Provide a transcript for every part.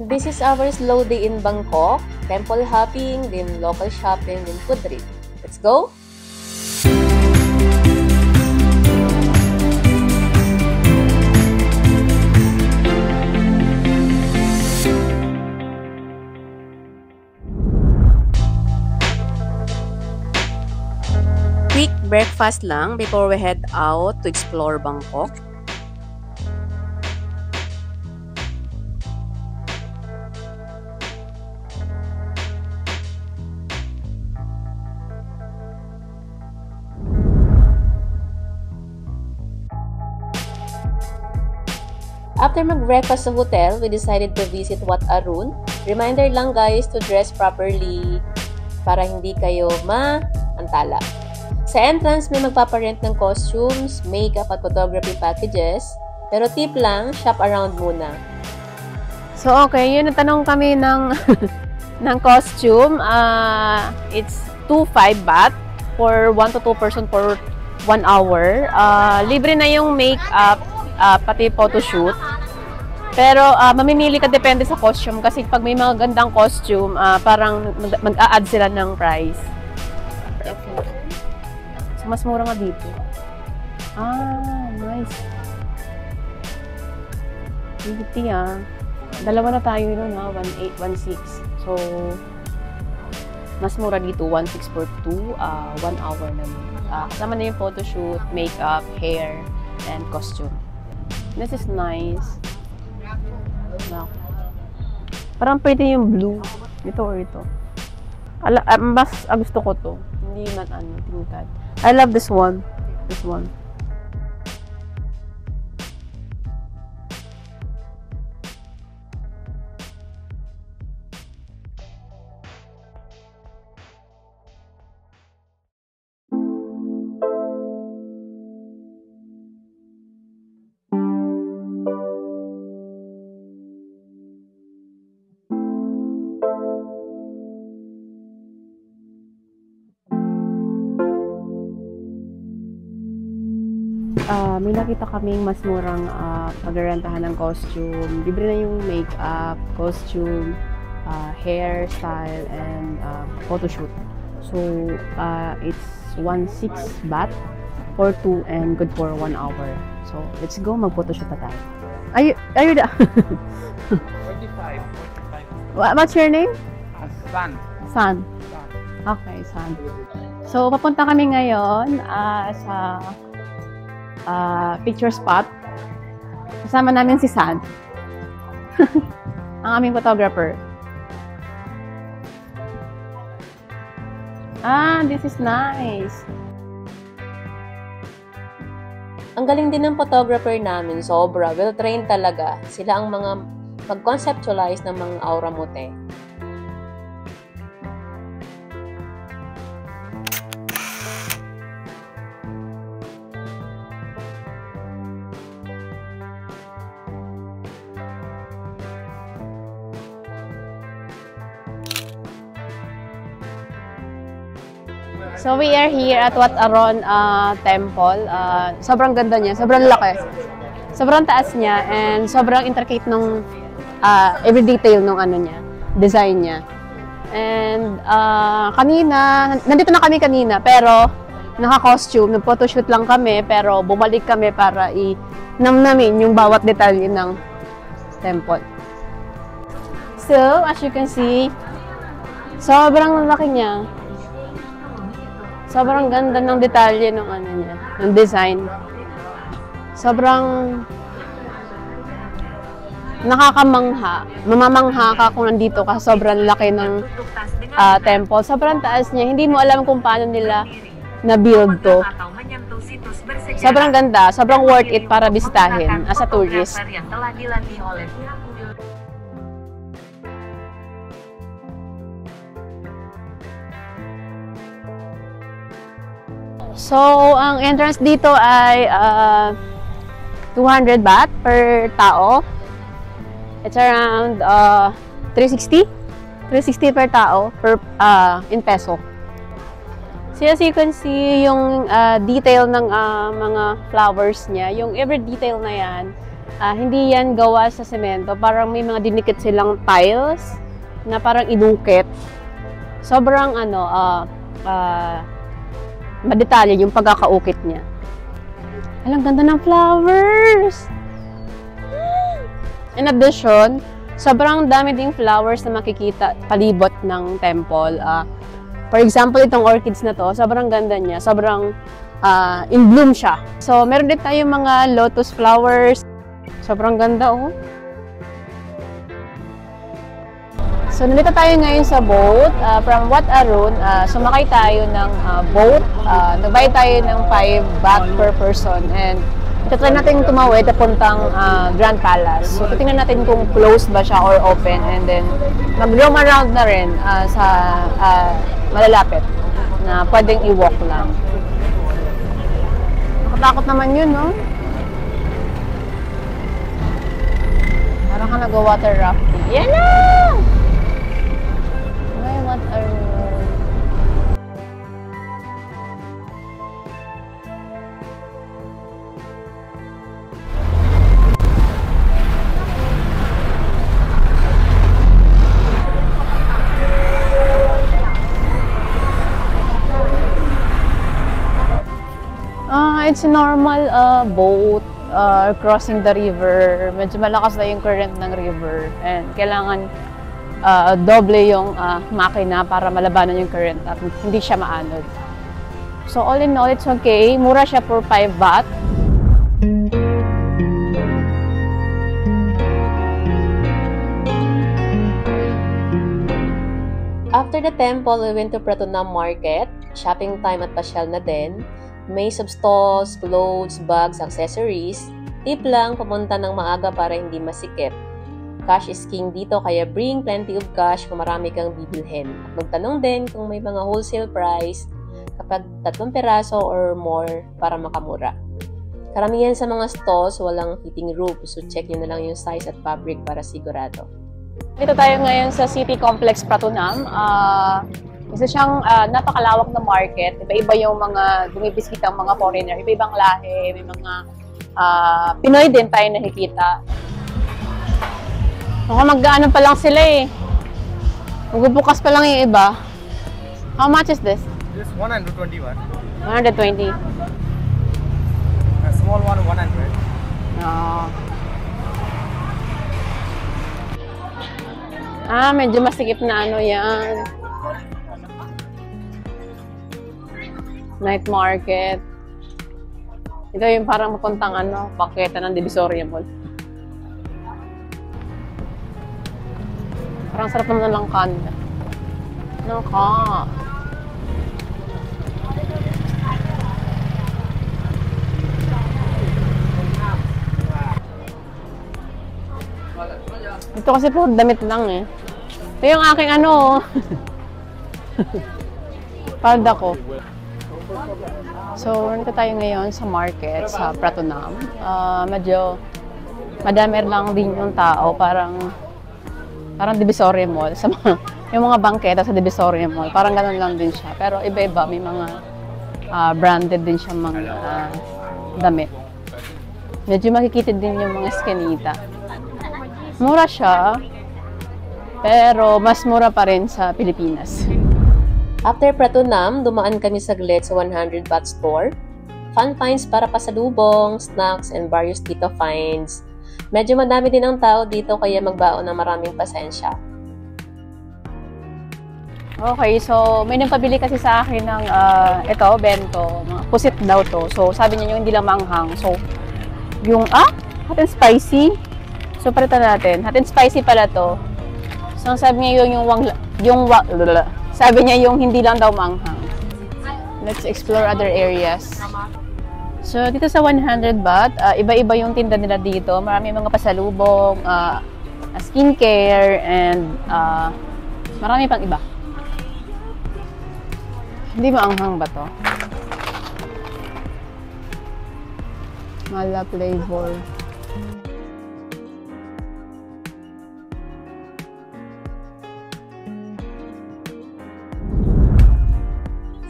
This is our slow day in Bangkok. Temple hopping, then local shopping, then food trip. Let's go! Quick breakfast lang before we head out to explore Bangkok. After mag-breakfast sa hotel, we decided to visit Wat Arun. Reminder lang guys to dress properly para hindi kayo maantala. Sa entrance, may magpaparent ng costumes, makeup at photography packages. Pero tip lang, shop around muna. So okay, yun natanong kami ng ng costume. It's 2.5 baht for 1 to 2 person for 1 hour. Libre na yung makeup, pati photoshoot. Pero mamimili ka depende sa costume kasi pag may mga gandang costume, parang mag-a-add sila ng price. Okay. So mas mura nga dito. Nice. 50 Dalawa na tayo nun 1.8, 1.6. So mas mura dito, 1.6 for 2, 1 hour naman. Kasama na yung photoshoot, makeup, hair, and costume. This is nice. Wow. Parang pretty yung blue. Ito or ito. Mas gusto ko to. Hindi man tingkad. I love this one. This one. May nakita kaming mas murang pagrentahan ng costume. Libre na yung makeup, costume, hairstyle, and photoshoot. So, it's 1.6 baht for 2 and good for 1 hour. So, let's go. Mag-photoshoot na tayo. Ayun na. 45. What's your name? San. San. Okay, San. So, papunta kami ngayon sa picture spot. Kasama namin si San. Ang aming photographer. This is nice. Ang galing din ng photographer namin, sobra. Well-trained talaga. Sila ang mga mag-conceptualize ng mga aura mote. So we are here at Wat Arun Temple. Sobrang ganda niya, sobrang laki. Sobrang taas niya and sobrang intricate nung every detail nung niya, design niya. And nandito na kami kanina pero naka-costume, nag-photoshoot lang kami pero bumalik kami para i-namnamin yung bawat detalye ng temple. So, as you can see, sobrang laki niya. Sobrang ganda ng detalye ng niya, ng design. Sobrang nakakamangha. Mamamangha ka kung nandito ka. Sobrang laki ng temple. Sobrang taas niya. Hindi mo alam kung paano nila na-build to. Sobrang ganda. Sobrang worth it para bisitahin as a tourist. So, ang entrance dito ay 200 baht per tao. It's around 360 per tao in peso. So as you can see, yung detail ng mga flowers niya, yung every detail na yan, Hindi yan gawa sa semento. Parang may mga dinikit silang tiles na parang inukit. Sobrang madetalye yung pagkakaukit niya. Alang ganda ng flowers! In addition, sobrang dami ding flowers na makikita palibot ng temple. For example, itong orchids na to, sobrang ganda niya. Sobrang in bloom siya. So, meron din tayong mga lotus flowers. Sobrang ganda, oh. So, nandito tayo ngayon sa boat. From Wat Arun, sumakay tayo ng boat. Nagbayad tayo ng 5 baht per person. And try natin tumawid papuntang Grand Palace. So, titingnan natin kung closed ba siya or open. And then, mag-roam around na rin sa malalapit na pwedeng i-walk lang. Nakatakot naman yun, no? Parang ka nag-water rafting. Yan na! Ay, what are you? It's a normal boat crossing the river. Medyo malakas na yung current ng river and kailangan doble yung makina para malabanan yung current at hindi siya maanod. So all in all, it's okay. Mura siya for 5 baht. After the temple, we went to Pratunam Market. Shopping time at pasyal na din. May sub-stalls, clothes, bags, accessories. Tip lang, pumunta ng maaga para hindi masikip. Cash is king dito, kaya bring plenty of cash kung marami kang bibilhin. At magtanong din kung may mga wholesale price kapag 3 peraso or more para makamura. Karamihan sa mga stalls, walang fitting roof, so check nyo na lang yung size at fabric para sigurado. Dito tayo ngayon sa City Complex Pratunam. Isa siyang napakalawak na market. Iba-iba yung mga bumibisitang mga foreigner. Iba-ibang lahi. May mga Pinoy din tayo nakikita. Mag-ano pa lang sila eh. Magbubukas pa lang yung iba. How much is this? This 121. 120. A small one 100. No. Medyo masikip na ano yan. Night market. Ito yung parang mapuntang paketa ng Divisoria Mall. Parang sarap naman ng langkan. Naka. Ito kasi po damit lang eh. Ito yung aking palda ko. So, nandito tayo ngayon sa market, sa Pratunam. Medyo madami lang din yung tao, parang Divisoria Mall. Yung mga bangketa sa Divisoria Mall, parang ganun lang din siya. Pero iba-iba, may mga branded din siya mga damit. Medyo makikita din yung mga skinita. Mura siya, pero mas mura pa rin sa Pilipinas. After Pratunam, dumaan kami saglit sa 100 baht store. Fun finds para pasalubong, snacks, and various tito finds. Medyo madami din ang tao dito kaya magbaon ng maraming pasensya. Okay, so may nagpabili kasi sa akin ng bento, mga pusit daw to. So sabi niya yung hindi lang manghang. So yung hot and spicy. So palitan natin. Hot and spicy pala to. So sabi niya sabi niya yung hindi lang daw manghang. Let's explore other areas. So dito sa 100 baht, iba-iba yung tinda nila dito. Marami mga pasalubong, skincare, and marami pang iba. Hindi maanghang ba to? Mala flavor.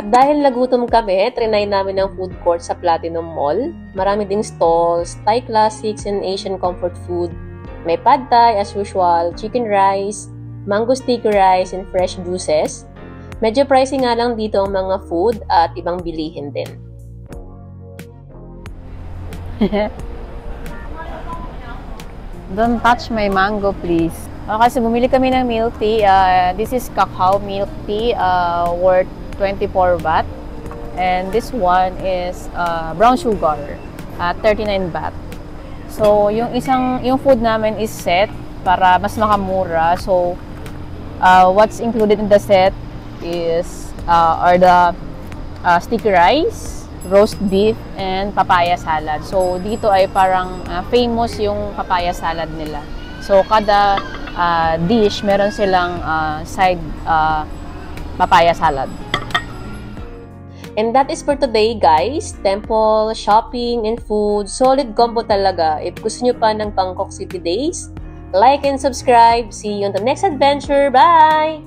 At dahil nagutom kami, trinay namin ang food court sa Platinum Mall. Marami ding stalls, Thai classics and Asian comfort food. May pad thai as usual, chicken rice, mango sticky rice, and fresh juices. Medyo pricey nga lang dito ang mga food at ibang bilihin din. Don't touch my mango, please. Okay, so bumili kami ng milk tea. This is cacao milk tea, worth 24 baht. And this one is brown sugar, 39 baht. So, yung food namin is set para mas makamura. So, what's included in the set is are the sticky rice, roast beef, and papaya salad. So, dito ay parang famous yung papaya salad nila. So, kada dish, meron silang side papaya salad. And that is for today, guys. Temple, shopping, and food. Solid combo talaga. If gusto nyo pa ng Bangkok City Days, like and subscribe. See you on the next adventure. Bye!